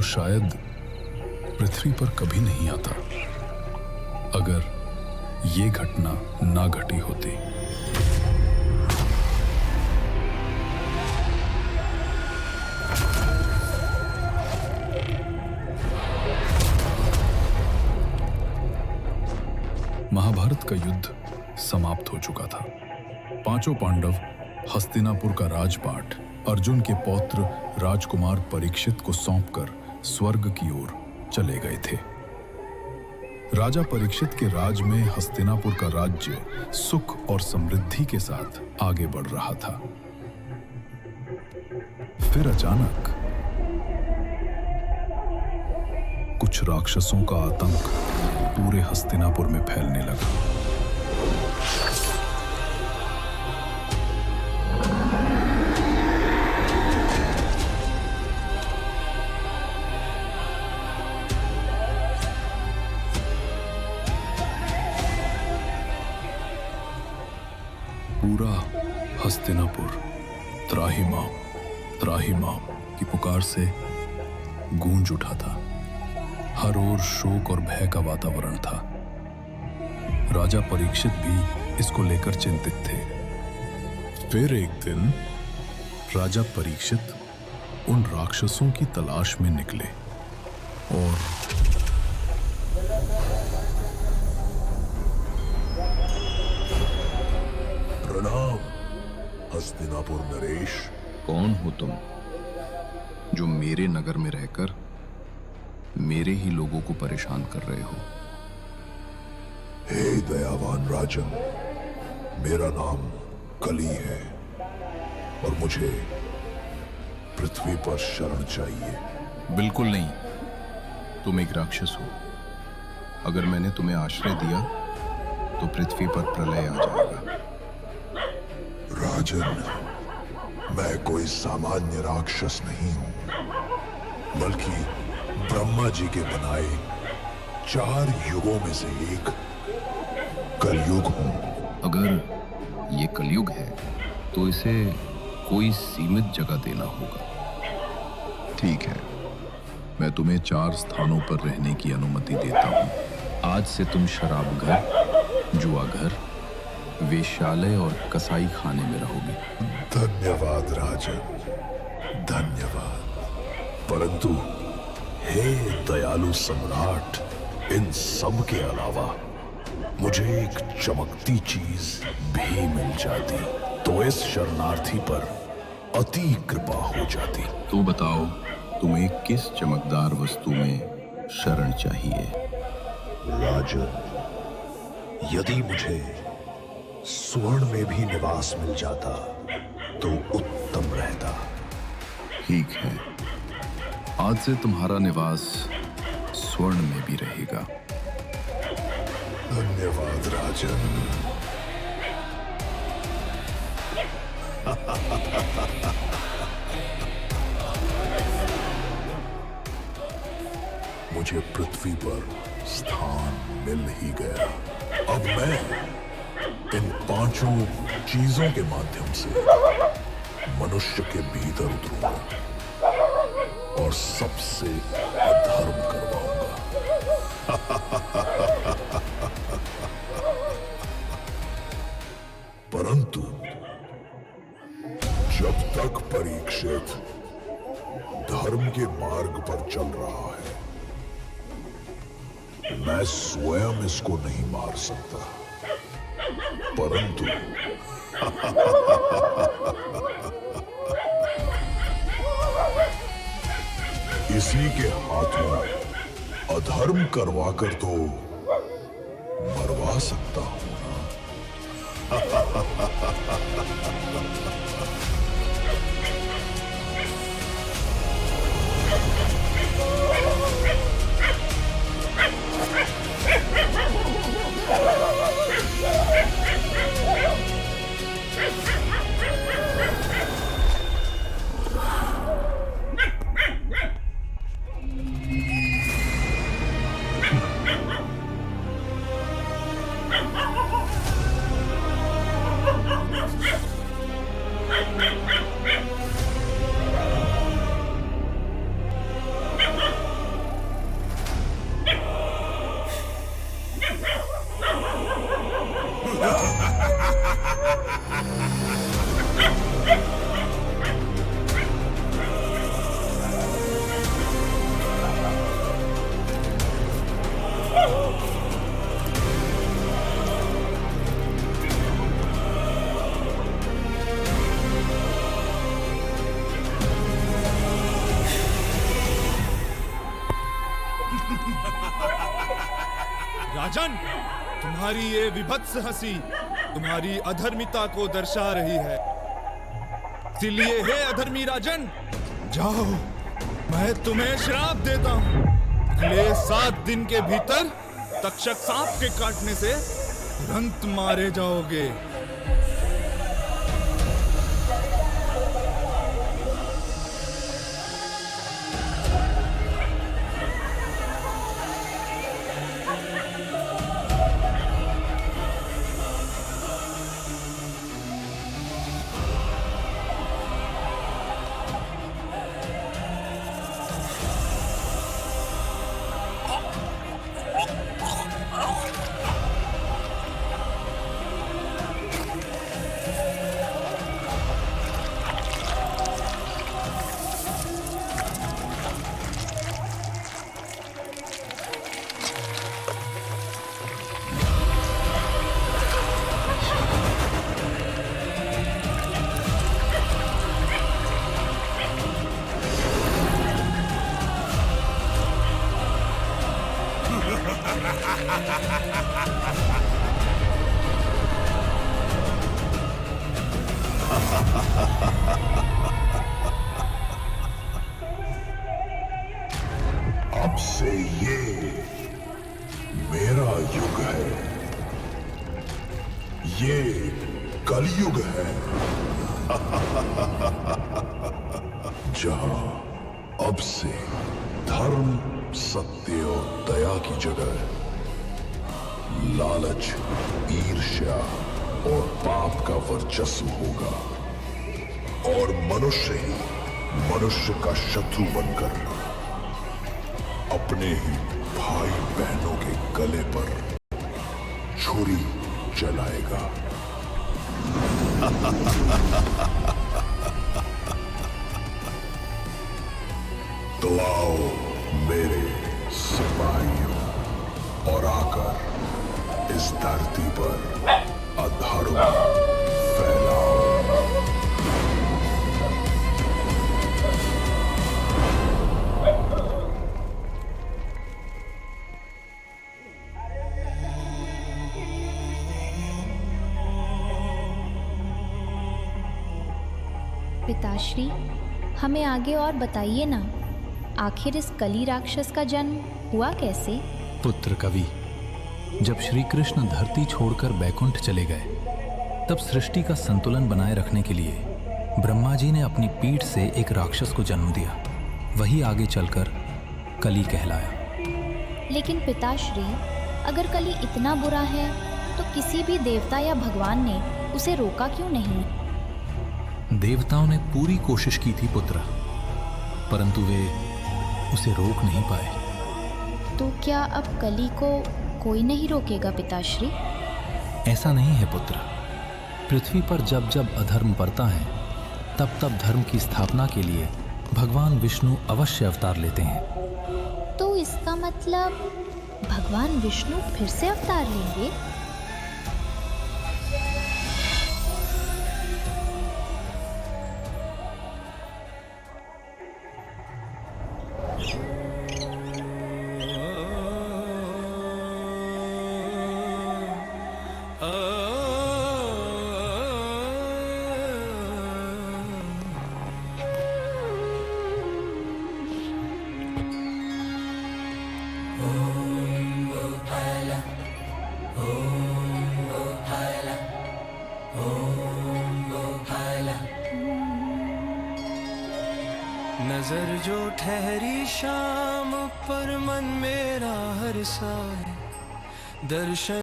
जो शायद पृथ्वी पर कभी नहीं आता अगर ये घटना ना घटी होती। महाभारत का युद्ध समाप्त हो चुका था। पांचों पांडव हस्तिनापुर का राजपाट अर्जुन के पौत्र राजकुमार परीक्षित को सौंपकर स्वर्ग की ओर चले गए थे। राजा परीक्षित के राज में हस्तिनापुर का राज्य सुख और समृद्धि के साथ आगे बढ़ रहा था। फिर अचानक कुछ राक्षसों का आतंक पूरे हस्तिनापुर में फैलने लगा। पूरा हस्तिनापुर त्राहिमाम त्राहिमाम की पुकार से गूंज उठा था। हर ओर शोक और भय का वातावरण था। राजा परीक्षित भी इसको लेकर चिंतित थे। फिर एक दिन राजा परीक्षित उन राक्षसों की तलाश में निकले और प्रणाम हस्तिनापुर नरेश। कौन हो तुम जो मेरे नगर में रहकर मेरे ही लोगों को परेशान कर रहे हो? हे दयावान राजन, मेरा नाम कली है और मुझे पृथ्वी पर शरण चाहिए। बिल्कुल नहीं, तुम एक राक्षस हो। अगर मैंने तुम्हें आश्रय दिया तो पृथ्वी पर प्रलय आ जाएगा। राजन, मैं कोई सामान्य राक्षस नहीं हूं, बल्कि ब्रह्मा जी के बनाए 4 युगों में से एक कलयुग हूं। अगर ये कलयुग है तो इसे कोई सीमित जगह देना होगा। ठीक है, मैं तुम्हें 4 स्थानों पर रहने की अनुमति देता हूँ। आज से तुम शराब घर, जुआ घर, वेश्यालय और कसाई खाने में रहोगे। धन्यवाद राजन, धन्यवाद। परंतु हे दयालु सम्राट, इन सब के अलावा मुझे एक चमकती चीज भी मिल जाती तो इस शरणार्थी पर अति कृपा हो जाती। तो बताओ, तुम्हें किस चमकदार वस्तु में शरण चाहिए? राजन, यदि मुझे स्वर्ण में भी निवास मिल जाता तो उत्तम रहता। ठीक है, आज से तुम्हारा निवास स्वर्ण में भी रहेगा। धन्यवाद राजन। मुझे पृथ्वी पर स्थान मिल ही गया। अब मैं इन 5 चीजों के माध्यम से मनुष्य के भीतर उतरूंगा और सबसे अधर्म करवाऊंगा। परंतु जब तक परीक्षित धर्म के मार्ग पर चल रहा है, मैं स्वयं इसको नहीं मार सकता। परंतु इसी के हाथों अधर्म करवाकर तो मरवा सकता हूं ना। राजन, तुम्हारी ये विभत्स हंसी तुम्हारी अधर्मिता को दर्शा रही है। इसलिए हे अधर्मी राजन, जाओ, मैं तुम्हें श्राप देता हूं। अगले 7 दिन के भीतर तक्षक सांप के काटने से तुरंत मारे जाओगे। अब से ये मेरा युग है, ये कलयुग है। जहां अब से धर्म, सत्य और दया की जगह लालच, ईर्ष्या और पाप का वर्चस्व होगा और मनुष्य ही मनुष्य का शत्रु बनकर अपने ही भाई बहनों के गले पर छुरी चलाएगा। तो आओ मेरे सिपाहियों और आकर इस धरती पर अधर्म फैलाओ। पिताश्री, हमें आगे और बताइए ना, आखिर इस कली राक्षस का जन्म हुआ कैसे? पुत्र कवि, जब श्री कृष्ण धरती छोड़कर बैकुंठ चले गए, तब सृष्टि का संतुलन बनाए रखने के लिए ब्रह्मा जी ने अपनी पीठ से एक राक्षस को जन्म दिया। वही आगे चलकर कली कहलाया। लेकिन पिताश्री, अगर कली इतना बुरा है तो किसी भी देवता या भगवान ने उसे रोका क्यों नहीं? देवताओं ने पूरी कोशिश की थी पुत्र, परंतु वे उसे रोक नहीं पाए। तो क्या अब कली को कोई नहीं रोकेगा पिताश्री? ऐसा नहीं है पुत्र। पृथ्वी पर जब जब अधर्म बढ़ता है, तब तब धर्म की स्थापना के लिए भगवान विष्णु अवश्य अवतार लेते हैं। तो इसका मतलब भगवान विष्णु फिर से अवतार लेंगे? नजर जो ठहरी शाम पर मन मेरा हर साए दर्शन